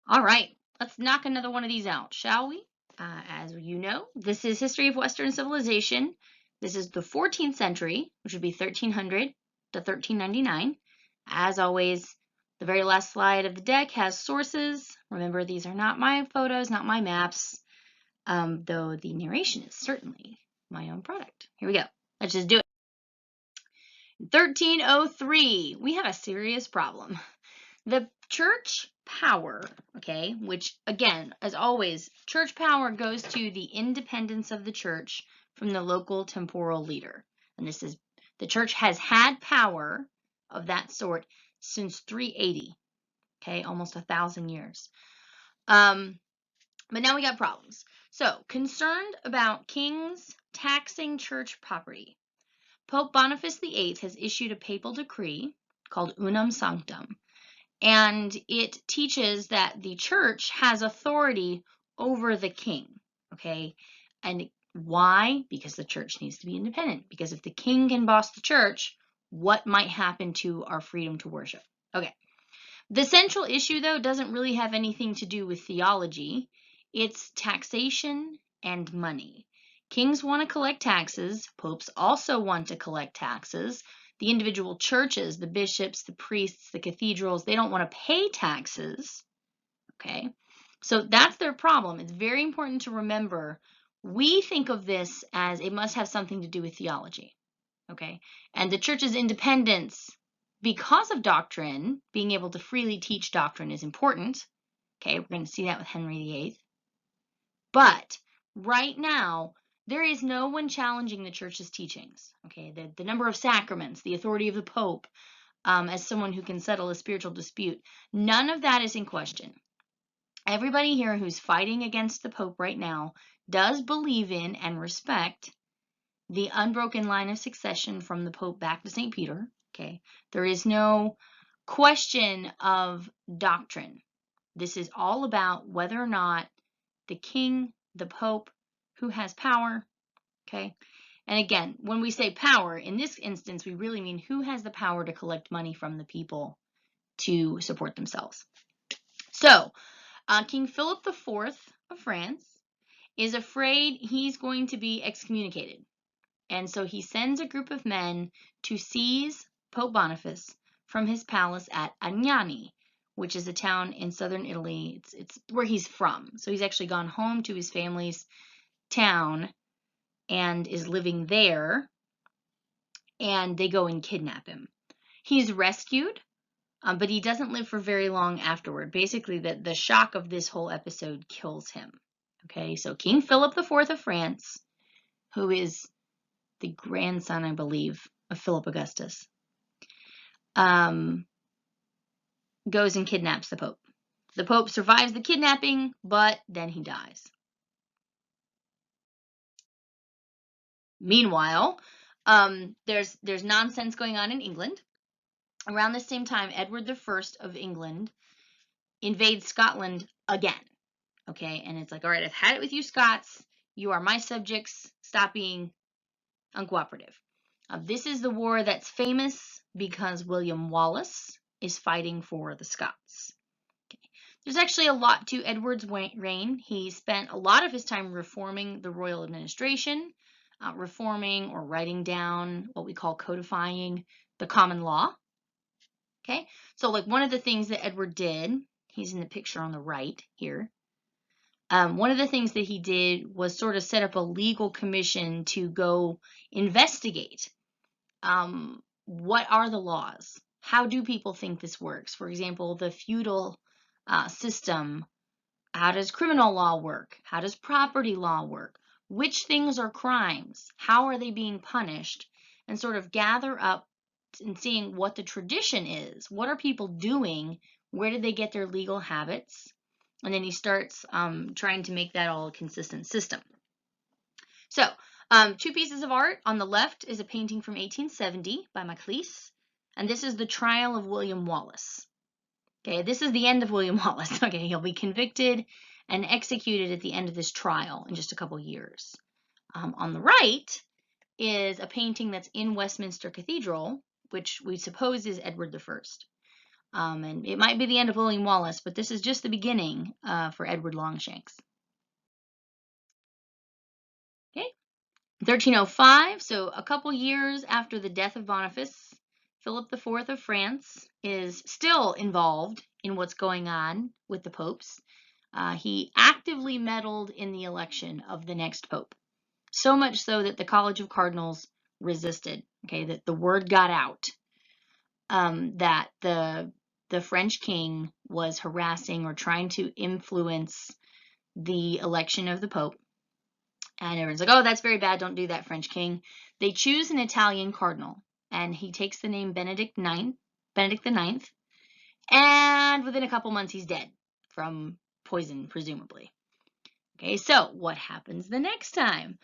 All right, let's knock another one of these out, shall we? As you know, this is History of Western Civilization. This is the 14th century, which would be 1300 to 1399. As always, the very last slide of the deck has sources. Remember, these are not my photos, not my maps, though the narration is certainly my own product. Here we go. Let's just do it. 1303, we have a serious problem. The church power, okay, which again, as always, church power goes to the independence of the church from the local temporal leader. And this is, the church has had power of that sort since 380, okay, almost 1,000 years. But now we got problems. So, concerned about kings taxing church property, Pope Boniface VIII has issued a papal decree called Unam Sanctam, and it teaches that the church has authority over the king, okay? And why? Because the church needs to be independent. Because if the king can boss the church, what might happen to our freedom to worship? Okay. The central issue, though, doesn't really have anything to do with theology. It's taxation and money. Kings want to collect taxes. Popes also want to collect taxes. The individual churches, the bishops, the priests, the cathedrals, they don't want to pay taxes. Okay, so that's their problem. It's very important to remember, we think of this as it must have something to do with theology. Okay, and the church's independence because of doctrine, being able to freely teach doctrine is important. Okay, we're going to see that with Henry VIII. But right now, there is no one challenging the church's teachings. Okay, the number of sacraments, the authority of the Pope, as someone who can settle a spiritual dispute, none of that is in question. Everybody here who's fighting against the Pope right now does believe in and respect the unbroken line of succession from the Pope back to St. Peter. Okay, there is no question of doctrine. This is all about whether or not the king, the Pope, who has power, okay? And again, when we say power, in this instance, we really mean who has the power to collect money from the people to support themselves. So, King Philip IV of France is afraid he's going to be excommunicated. And so he sends a group of men to seize Pope Boniface from his palace at Agnani, which is a town in southern Italy. It's where he's from. So he's actually gone home to his family's town and is living there, and they go and kidnap him. He's rescued, but he doesn't live for very long afterward. Basically, the shock of this whole episode kills him. Okay, so King Philip IV of France, who is the grandson, I believe, of Philip Augustus, goes and kidnaps the Pope. The Pope survives the kidnapping, but then he dies. Meanwhile, there's nonsense going on in England. Around the same time, Edward I of England invades Scotland again. Okay, and it's like, all right, I've had it with you Scots. You are my subjects. Stop being uncooperative. This is the war that's famous because William Wallace is fighting for the Scots. Okay. There's actually a lot to Edward's reign. He spent a lot of his time reforming the royal administration, reforming or writing down what we call codifying the common law. Okay, so like one of the things that Edward did, he's in the picture on the right here. One of the things that he did was sort of set up a legal commission to go investigate what are the laws? How do people think this works? For example, the feudal system, how does criminal law work? How does property law work? Which things are crimes? How are they being punished? And sort of gather up and seeing what the tradition is. What are people doing? Where did they get their legal habits? And then he starts trying to make that all a consistent system. So, two pieces of art. On the left is a painting from 1870 by Maclise, and this is the trial of William Wallace. Okay, this is the end of William Wallace. Okay, he'll be convicted and executed at the end of this trial in just a couple years. On the right is a painting that's in Westminster Cathedral, which we suppose is Edward I. And it might be the end of William Wallace, but this is just the beginning for Edward Longshanks. Okay, 1305, so a couple years after the death of Boniface, Philip IV of France is still involved in what's going on with the popes. He actively meddled in the election of the next pope, so much so that the College of Cardinals resisted. Okay, that the word got out that the French king was harassing or trying to influence the election of the pope. And everyone's like, oh, that's very bad. Don't do that, French king. They choose an Italian cardinal, and he takes the name Benedict IX. And within a couple months, he's dead from poison, presumably. Okay, so what happens the next time?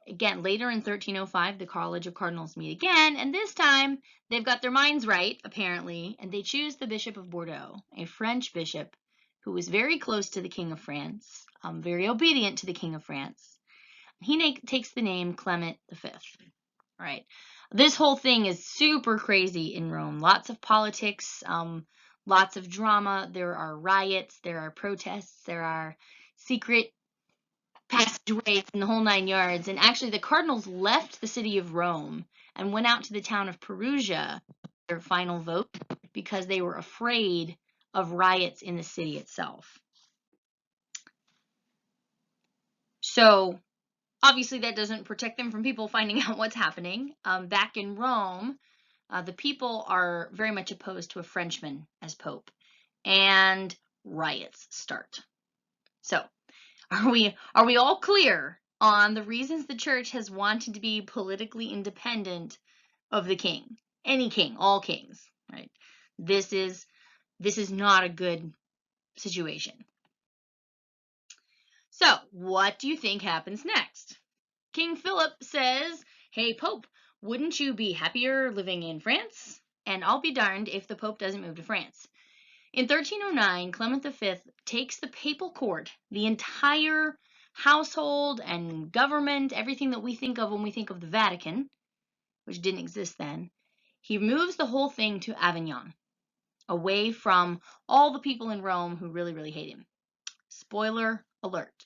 Again, later in 1305, the College of Cardinals meet again, and this time they've got their minds right, apparently, and they choose the Bishop of Bordeaux, a French bishop who was very close to the King of France, very obedient to the King of France. He takes the name Clement V. All right. This whole thing is super crazy in Rome. Lots of politics, lots of drama. There are riots, there are protests, there are secret passageways in the whole 9 yards. And actually, the cardinals left the city of Rome and went out to the town of Perugia, their final vote, because they were afraid of riots in the city itself. So obviously, that doesn't protect them from people finding out what's happening. Back in Rome, the people are very much opposed to a Frenchman as pope, and riots start. So, are we all clear on the reasons the church has wanted to be politically independent of the king? Any king, all kings, right? This is not a good situation. So, what do you think happens next? King Philip says, hey, Pope, wouldn't you be happier living in France? And I'll be darned if the Pope doesn't move to France. In 1309, Clement V takes the papal court, the entire household and government, everything that we think of when we think of the Vatican, which didn't exist then. He moves the whole thing to Avignon, away from all the people in Rome who really, really hate him. Spoiler alert.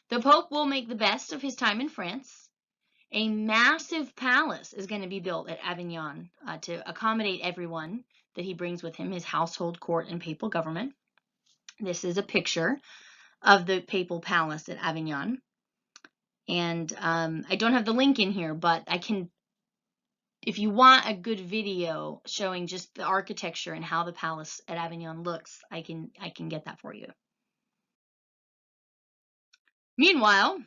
The Pope will make the best of his time in France. A massive palace is going to be built at Avignon to accommodate everyone that he brings with him, his household, court, and papal government. This is a picture of the papal palace at Avignon. And I don't have the link in here, but I can, if you want a good video showing just the architecture and how the palace at Avignon looks, I can get that for you. Meanwhile,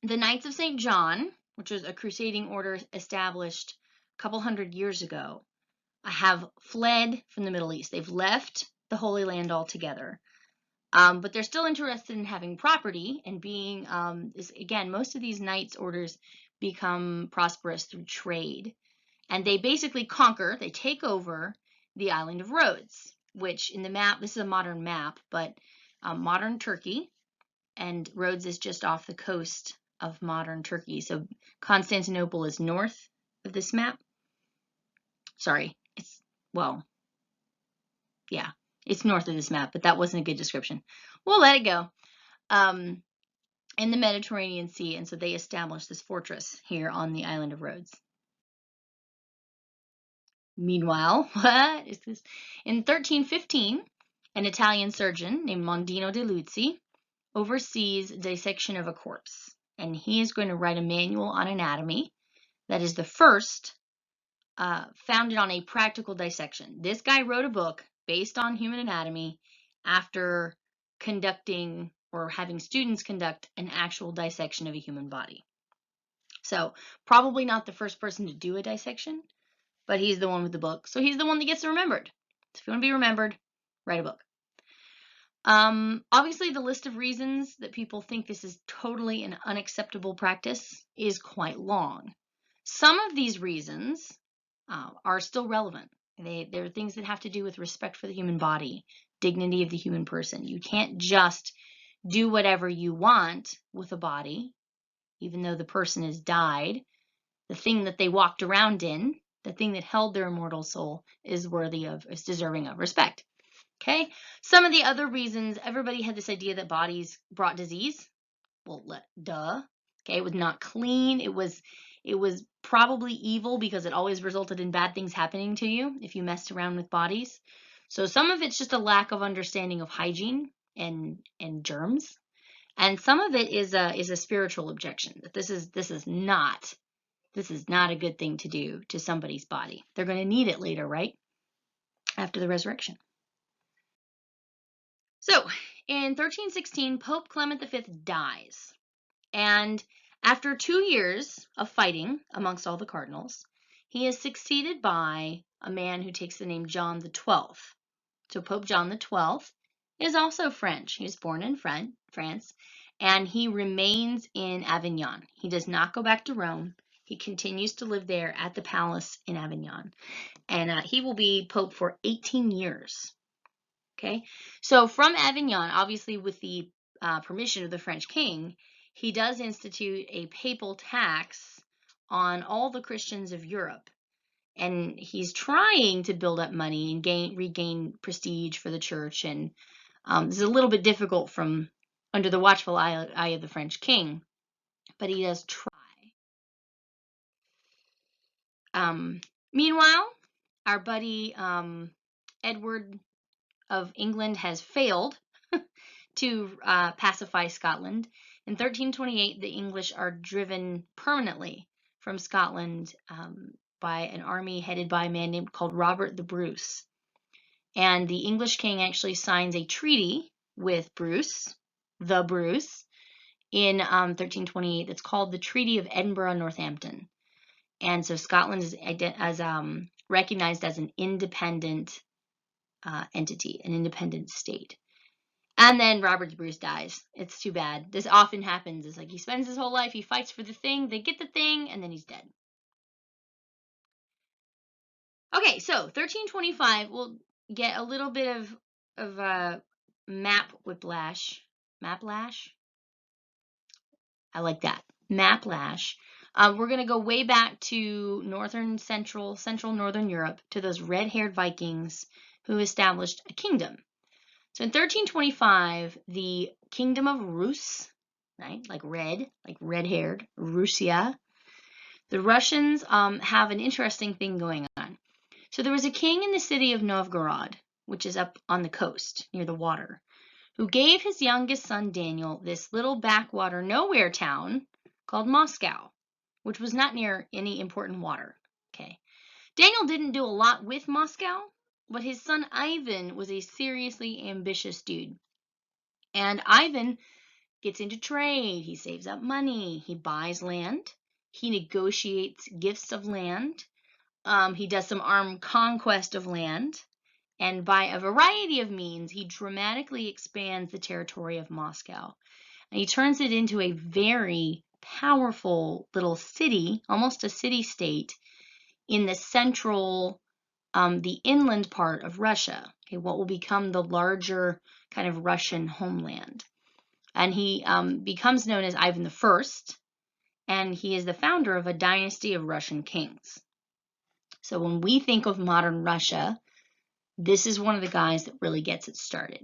the Knights of St. John, which was a crusading order established a couple hundred years ago, have fled from the Middle East. They've left the Holy Land altogether. But they're still interested in having property and being, again, most of these knights orders become prosperous through trade. And they basically conquer, they take over the island of Rhodes, which in the map, this is a modern map, but modern Turkey, and Rhodes is just off the coast of modern Turkey. So Constantinople is north of this map. Sorry, it's north of this map, but that wasn't a good description. We'll let it go. In the Mediterranean Sea, and so they established this fortress here on the island of Rhodes. Meanwhile, what is this? In 1315, an Italian surgeon named Mondino de Luzzi oversees dissection of a corpse, and he is going to write a manual on anatomy that is the first founded on a practical dissection. This guy wrote a book based on human anatomy after conducting or having students conduct an actual dissection of a human body. So probably not the first person to do a dissection, but he's the one with the book. So he's the one that gets remembered. So if you want to be remembered, write a book. Obviously, the list of reasons that people think this is totally an unacceptable practice is quite long. Some of these reasons are still relevant. They're things that have to do with respect for the human body, dignity of the human person. You can't just do whatever you want with a body, even though the person has died. The thing that they walked around in The thing that held their immortal soul is deserving of respect. Okay? Some of the other reasons, everybody had this idea that bodies brought disease. Well, duh. Okay, it was not clean. It was probably evil because it always resulted in bad things happening to you if you messed around with bodies. So some of it's just a lack of understanding of hygiene and germs, and some of it is a spiritual objection that this is not a good thing to do to somebody's body. They're going to need it later, right? After the resurrection. So, in 1316, Pope Clement V dies. And after 2 years of fighting amongst all the cardinals, he is succeeded by a man who takes the name John XII. So Pope John XII is also French. He was born in France, and he remains in Avignon. He does not go back to Rome. He continues to live there at the palace in Avignon. And he will be Pope for 18 years. Okay, so from Avignon, obviously with the permission of the French king, he does institute a papal tax on all the Christians of Europe. And he's trying to build up money and regain prestige for the church. And this is a little bit difficult from under the watchful eye of the French king, but he does try. Meanwhile, our buddy Edward of England has failed to pacify Scotland. In 1328, the English are driven permanently from Scotland by an army headed by a man called Robert the Bruce. And the English king actually signs a treaty with Bruce, the Bruce, in 1328 that's called the Treaty of Edinburgh-Northampton. And so Scotland is recognized as an independent entity, an independent state. And then Robert the Bruce dies. It's too bad. This often happens. It's like he spends his whole life, he fights for the thing, they get the thing, and then he's dead. Okay, so 1325, we'll get a little bit of map whiplash. Maplash? I like that. Maplash. We're going to go way back to central northern Europe, to those red-haired Vikings who established a kingdom. So in 1325, the kingdom of Rus, right, like red-haired, Russia, the Russians have an interesting thing going on. So there was a king in the city of Novgorod, which is up on the coast near the water, who gave his youngest son Daniel this little backwater nowhere town called Moscow, which was not near any important water. Okay, Daniel didn't do a lot with Moscow, but his son Ivan was a seriously ambitious dude. And Ivan gets into trade, he saves up money, he buys land, he negotiates gifts of land, he does some armed conquest of land, and by a variety of means, he dramatically expands the territory of Moscow. And he turns it into a very powerful little city, almost a city-state, in the central, the inland part of Russia, okay, what will become the larger kind of Russian homeland. And he becomes known as Ivan I, and he is the founder of a dynasty of Russian kings. So when we think of modern Russia, this is one of the guys that really gets it started.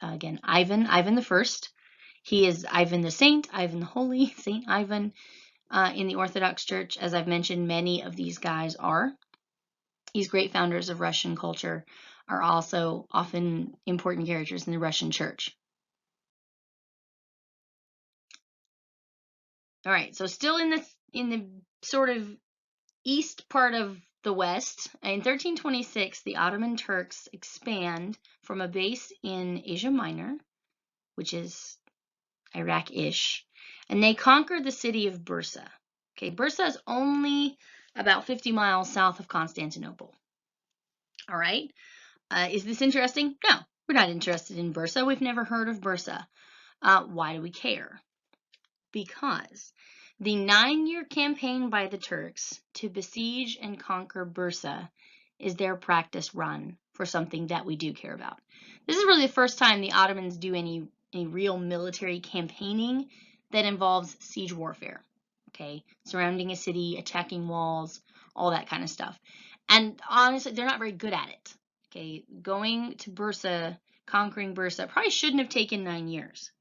Again, Ivan I. He is Ivan the Saint, Ivan the Holy, Saint Ivan in the Orthodox Church. As I've mentioned, many of these guys are. These great founders of Russian culture are also often important characters in the Russian Church. All right, so still in the sort of east part of the West, in 1326, the Ottoman Turks expand from a base in Asia Minor, which is Iraq-ish, and they conquer the city of Bursa. Okay, Bursa is only about 50 miles south of Constantinople. All right, is this interesting? No, we're not interested in Bursa. We've never heard of Bursa. Why do we care? Because the 9-year campaign by the Turks to besiege and conquer Bursa is their practice run for something that we do care about. This is really the first time the Ottomans do any real military campaigning that involves siege warfare. Okay, surrounding a city, attacking walls, all that kind of stuff. And honestly, they're not very good at it. Okay, going to Bursa, conquering Bursa, probably shouldn't have taken 9 years.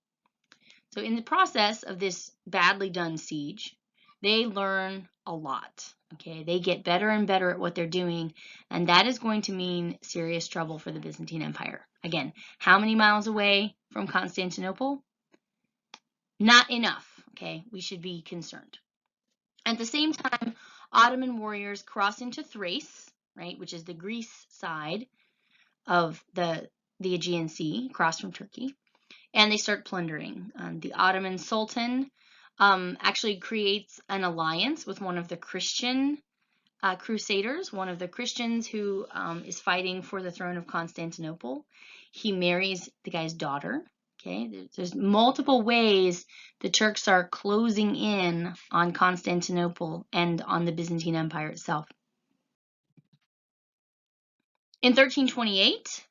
So in the process of this badly done siege, they learn a lot. Okay, they get better and better at what they're doing, and that is going to mean serious trouble for the Byzantine Empire. Again, how many miles away from Constantinople? Not enough. Okay, we should be concerned. At the same time, Ottoman warriors cross into Thrace, right, which is the Greece side of the Aegean Sea, across from Turkey, and they start plundering. The Ottoman Sultan actually creates an alliance with one of the Christian crusaders, one of the Christians who is fighting for the throne of Constantinople. He marries the guy's daughter. Okay, there's multiple ways the Turks are closing in on Constantinople and on the Byzantine Empire itself. In 1328,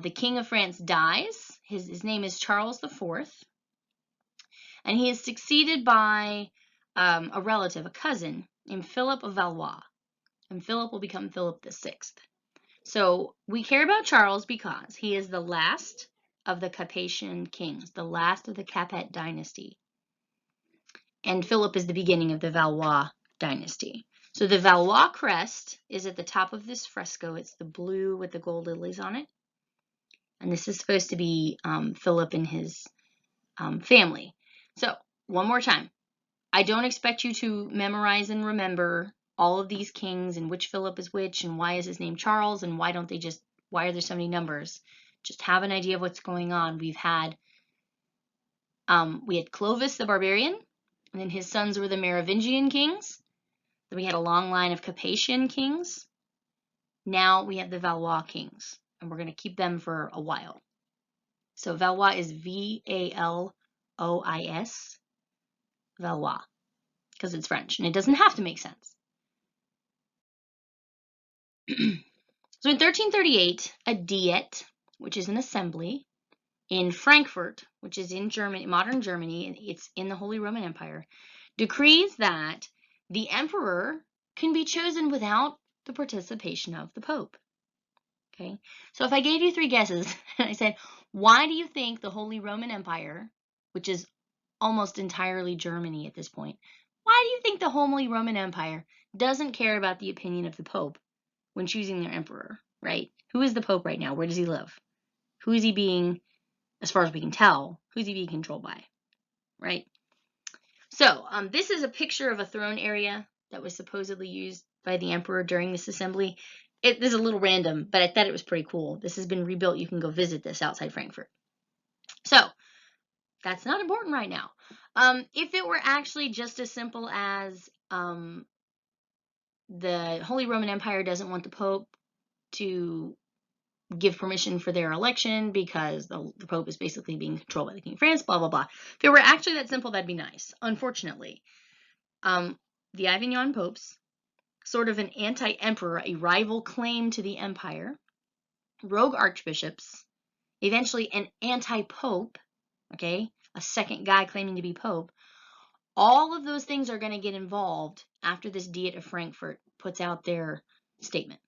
the King of France dies. His name is Charles IV, and he is succeeded by a relative, a cousin, named Philip of Valois, and Philip will become Philip VI. So we care about Charles because he is the last of the Capetian kings, the last of the Capet dynasty. And Philip is the beginning of the Valois dynasty. So the Valois crest is at the top of this fresco. It's the blue with the gold lilies on it. And this is supposed to be Philip and his family. So one more time. I don't expect you to memorize and remember all of these kings and which Philip is which and why is his name Charles and why are there so many numbers. Just have an idea of what's going on. We had Clovis the Barbarian, and then his sons were the Merovingian kings. Then we had a long line of Capetian kings. Now we have the Valois kings, and we're going to keep them for a while. So Valois is Valois, Valois, because it's French, and it doesn't have to make sense. So in 1338, a diet, which is an assembly, in Frankfurt, which is in Germany, modern Germany, and it's in the Holy Roman Empire, decrees that the emperor can be chosen without the participation of the Pope. Okay, so if I gave you 3 guesses and I said, why do you think the Holy Roman Empire, which is almost entirely Germany at this point, why do you think the Holy Roman Empire doesn't care about the opinion of the Pope when choosing their emperor, right? Who is the Pope right now? Where does he live? Who is he being, as far as we can tell, who's he being controlled by, right? So this is a picture of a throne area that was supposedly used by the emperor during this assembly. It is a little random, but I thought it was pretty cool. This has been rebuilt. You can go visit this outside Frankfurt. So that's not important right now. If it were actually just as simple as the Holy Roman Empire doesn't want the Pope to give permission for their election because the Pope is basically being controlled by the King of France, blah, blah, blah. If it were actually that simple, that'd be nice. Unfortunately, the Avignon popes, sort of an anti-emperor, a rival claim to the empire, rogue archbishops, eventually an anti-pope, okay, a second guy claiming to be pope, all of those things are going to get involved after this Diet of Frankfurt puts out their statement.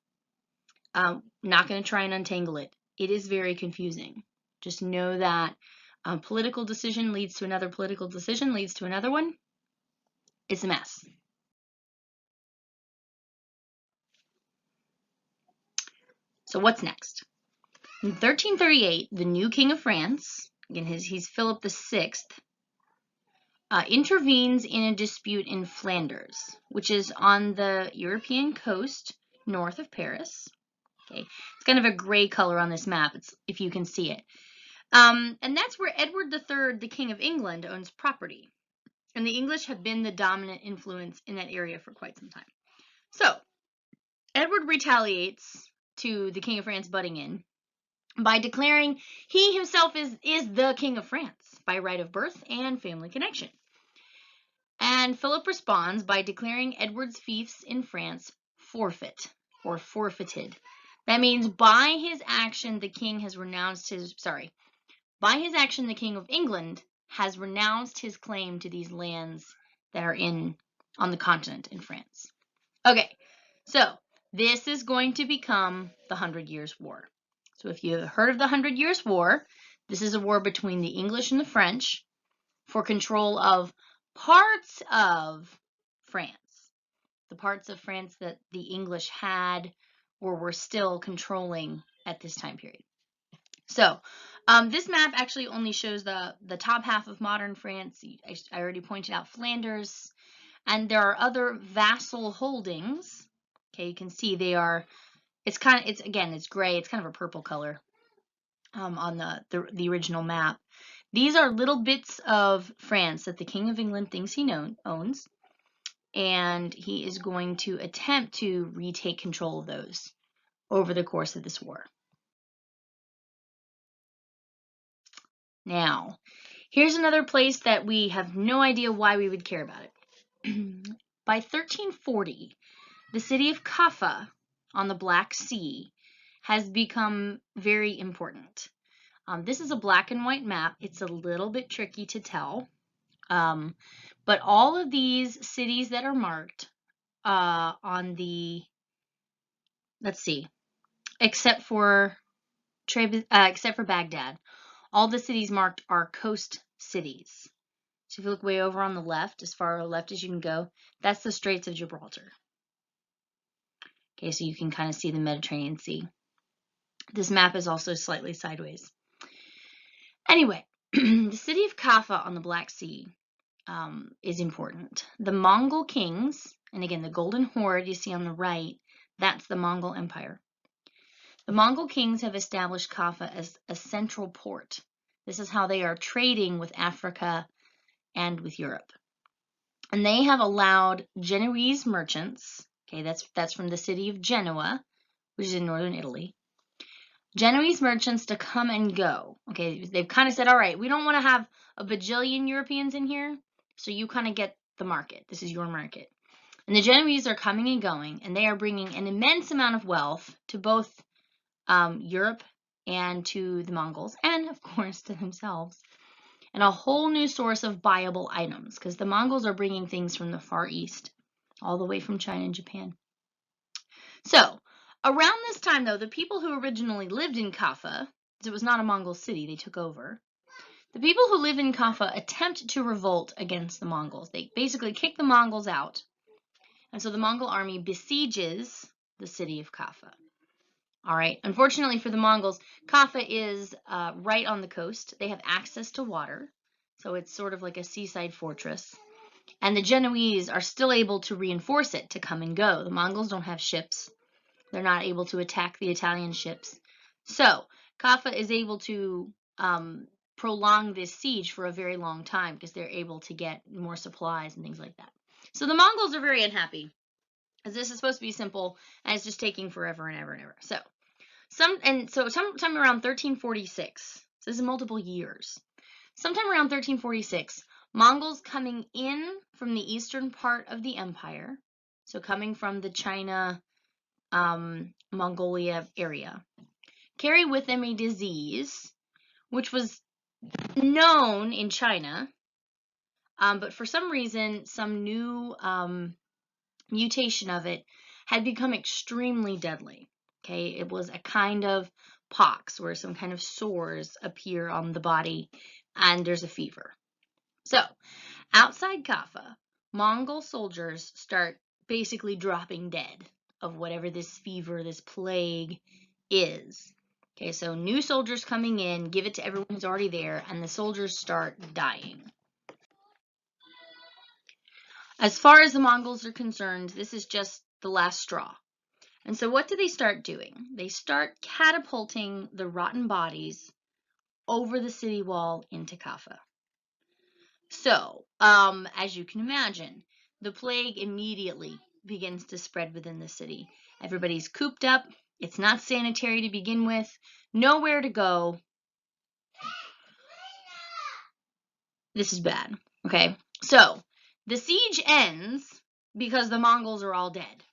Not going to try and untangle it. It is very confusing. Just know that a political decision leads to another political decision, leads to another one. It's a mess. So what's next? In 1338, the new King of France, again, he's Philip VI, intervenes in a dispute in Flanders, which is on the European coast north of Paris. Okay, it's kind of a gray color on this map, if you can see it. And that's where Edward III, the King of England, owns property. And the English have been the dominant influence in that area for quite some time. So, Edward retaliates to the King of France butting in by declaring he himself is the King of France by right of birth and family connection. And Philip responds by declaring Edward's fiefs in France forfeit or forfeited. That means by his action, the king has renounced by his action, the King of England has renounced his claim to these lands that are on the continent in France. Okay, So this is going to become the 100 Years' War. So if you've heard of the 100 Years' War, this is a war between the English and the French for control of parts of France. The parts of France that the English had or were still controlling at this time period. So this map actually only shows the top half of modern France. I already pointed out Flanders, and there are other vassal holdings. Okay, you can see they are, it's gray, it's kind of a purple color on the original map. These are little bits of France that the King of England thinks he owns, and he is going to attempt to retake control of those over the course of this war. Now, here's another place that we have no idea why we would care about it. By 1340, the city of Kava on the Black Sea has become very important. This is a black and white map. It's a little bit tricky to tell. But all of these cities that are marked on the, let's see, except for Baghdad, all the cities marked are coast cities. So if you look way over on the left, as far left as you can go, that's the Straits of Gibraltar. Okay, so you can kind of see the Mediterranean Sea. This map is also slightly sideways. Anyway, the city of Kaffa on the Black Sea is important. The Mongol kings, and again, the Golden Horde you see on the right, that's the Mongol Empire. The Mongol kings have established Kaffa as a central port. This is how they are trading with Africa and with Europe. And they have allowed Genoese merchants, okay, that's from the city of Genoa, which is in northern Italy, Genoese merchants to come and go. Okay, they've kind of said, all right, we don't want to have a bajillion Europeans in here, so you kind of get the market. This is your market. And the Genoese are coming and going, and they are bringing an immense amount of wealth to both Europe and to the Mongols, and of course to themselves, and a whole new source of buyable items, because the Mongols are bringing things from the Far East, all the way from China and Japan. So, around this time, though, the people who originally lived in Kaffa, because it was not a Mongol city, they took over, the people who live in Kaffa attempt to revolt against the Mongols. They basically kick the Mongols out, and so the Mongol army besieges the city of Kaffa. All right. Unfortunately for the Mongols, Kaffa is right on the coast. They have access to water, so it's sort of like a seaside fortress. And the Genoese are still able to reinforce it to come and go. The Mongols don't have ships. They're not able to attack the Italian ships. So Kaffa is able to prolong this siege for a very long time because they're able to get more supplies and things like that. So the Mongols are very unhappy, as this is supposed to be simple, and it's just taking forever and ever and ever. So sometime around 1346, so this is multiple years, sometime around 1346, Mongols coming in from the eastern part of the empire, so coming from the China, Mongolia area, carry with them a disease which was known in China, but for some reason, some new mutation of it had become extremely deadly. Okay, it was a kind of pox where some kind of sores appear on the body and there's a fever. So, outside Kaffa, Mongol soldiers start basically dropping dead of whatever this fever, this plague is. Okay, so new soldiers coming in, give it to everyone who's already there, and the soldiers start dying. As far as the Mongols are concerned, this is just the last straw. And so what do they start doing? They start catapulting the rotten bodies over the city wall into Kaffa. So, as you can imagine, the plague immediately begins to spread within the city. Everybody's cooped up. It's not sanitary to begin with. Nowhere to go. This is bad. Okay, so the siege ends because the Mongols are all dead.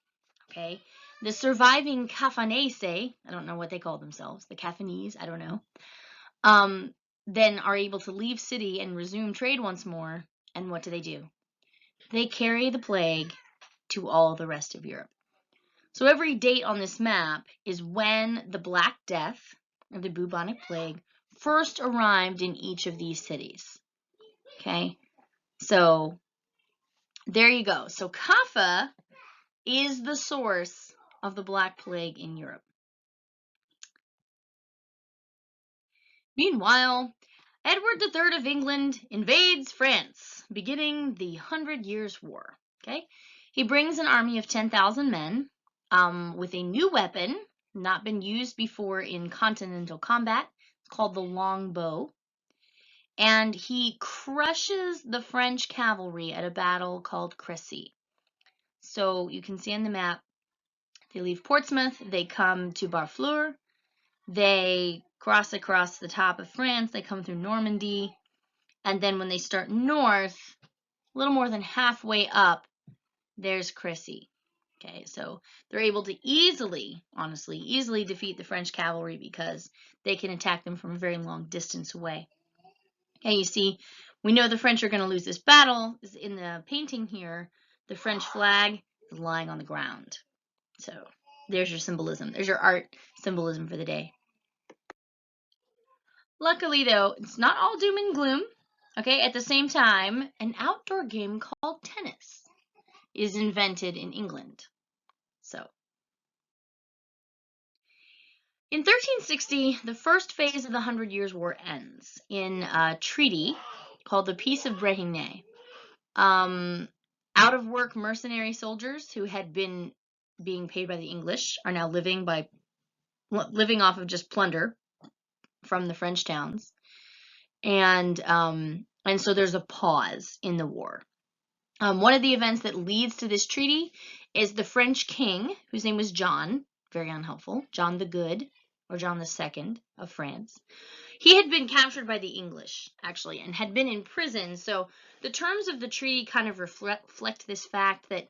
Okay, the surviving Kafanese, I don't know what they call themselves, the Kafanese, I don't know, then are able to leave city and resume trade once more. And what do? They carry the plague to all the rest of Europe. So every date on this map is when the Black Death, or the bubonic plague, first arrived in each of these cities. Okay, so there you go. So Kava is the source of the Black Plague in Europe. Meanwhile, Edward III of England invades France, beginning the 100 Years' War. Okay, he brings an army of 10,000 men with a new weapon, not been used before in continental combat, called the longbow. And he crushes the French cavalry at a battle called Crecy. So you can see on the map, they leave Portsmouth, they come to Barfleur, they cross across the top of France, they come through Normandy, and then when they start north, a little more than halfway up, there's Crecy. Okay, so they're able to easily defeat the French cavalry because they can attack them from a very long distance away. Okay, you see, we know the French are going to lose this battle. In the painting here, the French flag is lying on the ground. So there's your symbolism. There's your art symbolism for the day. Luckily, though, it's not all doom and gloom. Okay, at the same time, an outdoor game called tennis is invented in England. So, in 1360, the first phase of the 100 Years' War ends in a treaty called the Peace of Brehigny. Out of work mercenary soldiers who had been being paid by the English are now living off of just plunder from the French towns, and so there's a pause in the war. One of the events that leads to this treaty is the French king, whose name was John, very unhelpful, John the Good, or John II of France. He had been captured by the English, actually, and had been in prison, so the terms of the treaty kind of reflect this fact that,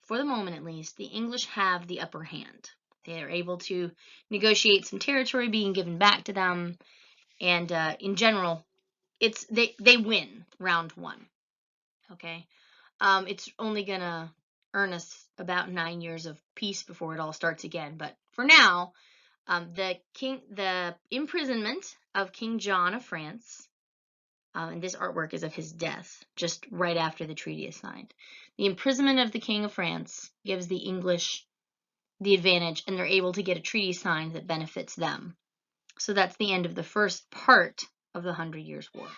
for the moment at least, the English have the upper hand. They are able to negotiate some territory being given back to them, and in general, they win round one. Okay, it's only gonna earn us about 9 years of peace before it all starts again. But for now, the imprisonment of King John of France, and this artwork is of his death, just right after the treaty is signed. The imprisonment of the King of France gives the English the advantage, and they're able to get a treaty signed that benefits them. So that's the end of the first part of the 100 Years' War.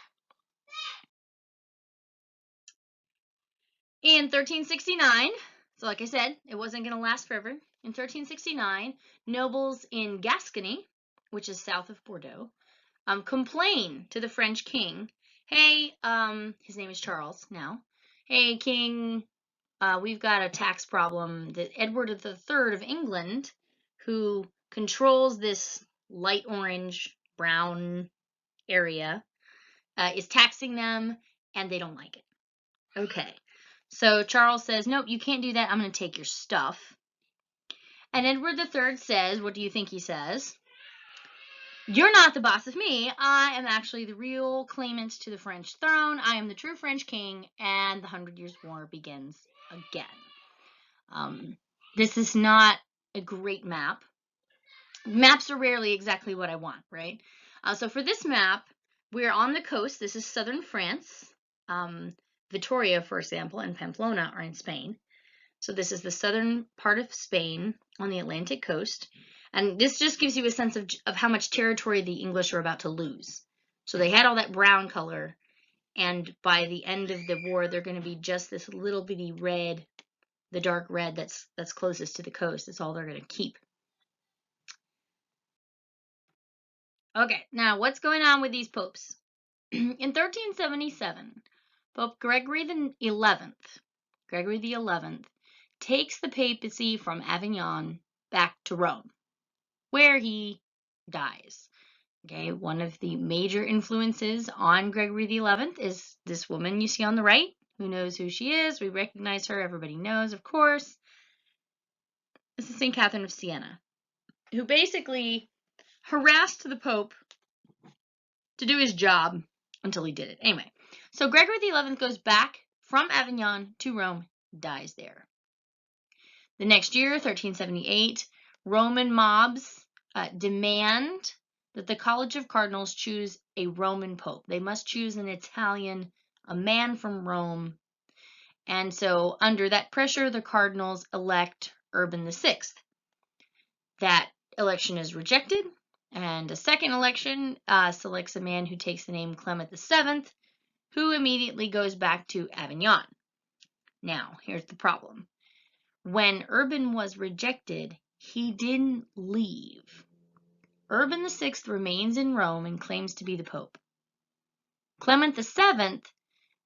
In 1369, so like I said, it wasn't going to last forever. In 1369, nobles in Gascony, which is south of Bordeaux, complain to the French king, hey, his name is Charles now, hey, king, we've got a tax problem that Edward III of England, who controls this light orange, brown area, is taxing them, and they don't like it. Okay, so Charles says, nope, you can't do that. I'm going to take your stuff. And Edward III says, what do you think he says? You're not the boss of me. I am actually the real claimant to the French throne. I am the true French king, and the 100 Years' War begins again. This is not a great map. Maps are rarely exactly what I want, right? So for this map, we're on the coast. This is southern France. Vitoria, for example, and Pamplona are in Spain. So this is the southern part of Spain on the Atlantic coast. And this just gives you a sense of how much territory the English are about to lose. So they had all that brown color, and by the end of the war, they're going to be just this little bitty red, the dark red that's closest to the coast. That's all they're going to keep. Okay, now what's going on with these popes? In 1377, Pope Gregory XI takes the papacy from Avignon back to Rome, where he dies. Okay, one of the major influences on Gregory XI is this woman you see on the right. Who knows who she is? We recognize her. Everybody knows, of course. This is St. Catherine of Siena, who basically harassed the Pope to do his job until he did it. Anyway, so Gregory XI goes back from Avignon to Rome, dies there. The next year, 1378, Roman mobs demand that the College of Cardinals choose a Roman pope. They must choose an Italian, a man from Rome. And so under that pressure, the cardinals elect Urban VI. That election is rejected, and a second election selects a man who takes the name Clement VII, who immediately goes back to Avignon. Now, here's the problem. When Urban was rejected, he didn't leave. Urban VI remains in Rome and claims to be the Pope. Clement VII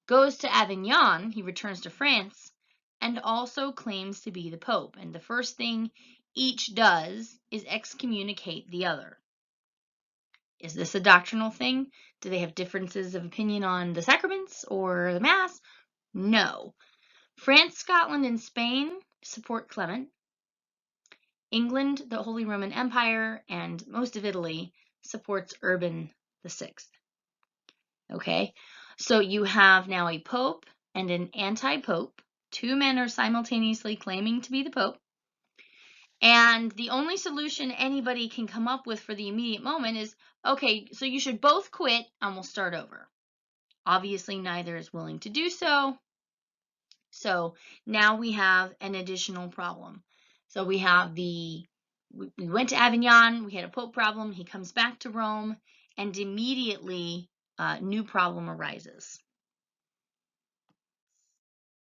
goes to Avignon, he returns to France, and also claims to be the Pope. And the first thing each does is excommunicate the other. Is this a doctrinal thing? Do they have differences of opinion on the sacraments or the Mass? No. France, Scotland, and Spain support Clement. England, the Holy Roman Empire, and most of Italy supports Urban VI. Okay, so you have now a pope and an anti-pope. Two men are simultaneously claiming to be the pope. And the only solution anybody can come up with for the immediate moment is, okay, so you should both quit and we'll start over. Obviously, neither is willing to do so. So now we have an additional problem. So we have we went to Avignon, we had a pope problem, he comes back to Rome, and immediately a new problem arises.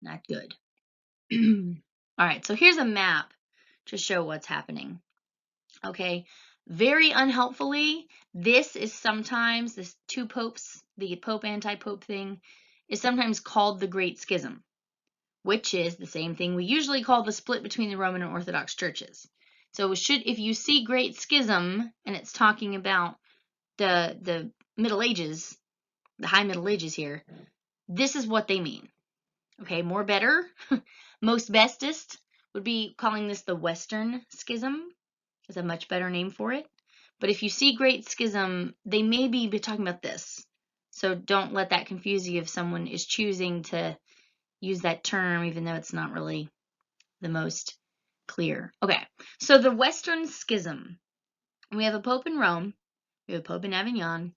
Not good. All right, so here's a map to show what's happening. Okay, very unhelpfully, this two popes, the pope anti-pope thing, is sometimes called the Great Schism, which is the same thing we usually call the split between the Roman and Orthodox churches. So if you see Great Schism and it's talking about the Middle Ages, the High Middle Ages here, this is what they mean. Okay, more better, most bestest would be calling this the Western Schism, is a much better name for it. But if you see Great Schism, they may be talking about this. So don't let that confuse you if someone is choosing to use that term, even though it's not really the most clear. Okay, so the Western Schism. We have a pope in Rome, we have a pope in Avignon,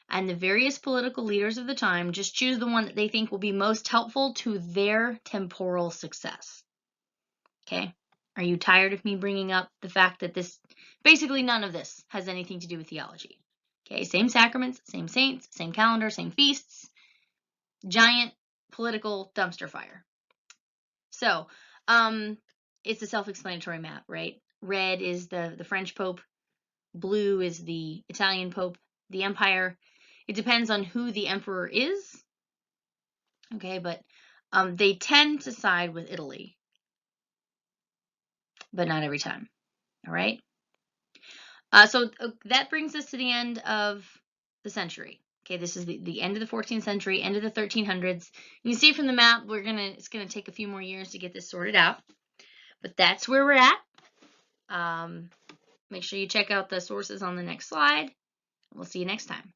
and the various political leaders of the time just choose the one that they think will be most helpful to their temporal success. Okay, are you tired of me bringing up the fact that basically none of this has anything to do with theology? Okay, same sacraments, same saints, same calendar, same feasts, giant political dumpster fire. So, it's a self-explanatory map, right? Red is the French Pope, blue is the Italian Pope, the empire. It depends on who the emperor is. Okay, but they tend to side with Italy, but not every time. All right. So that brings us to the end of the century. Okay, this is the end of the 14th century, end of the 1300s. You can see from the map, it's gonna take a few more years to get this sorted out, but that's where we're at. Make sure you check out the sources on the next slide. We'll see you next time.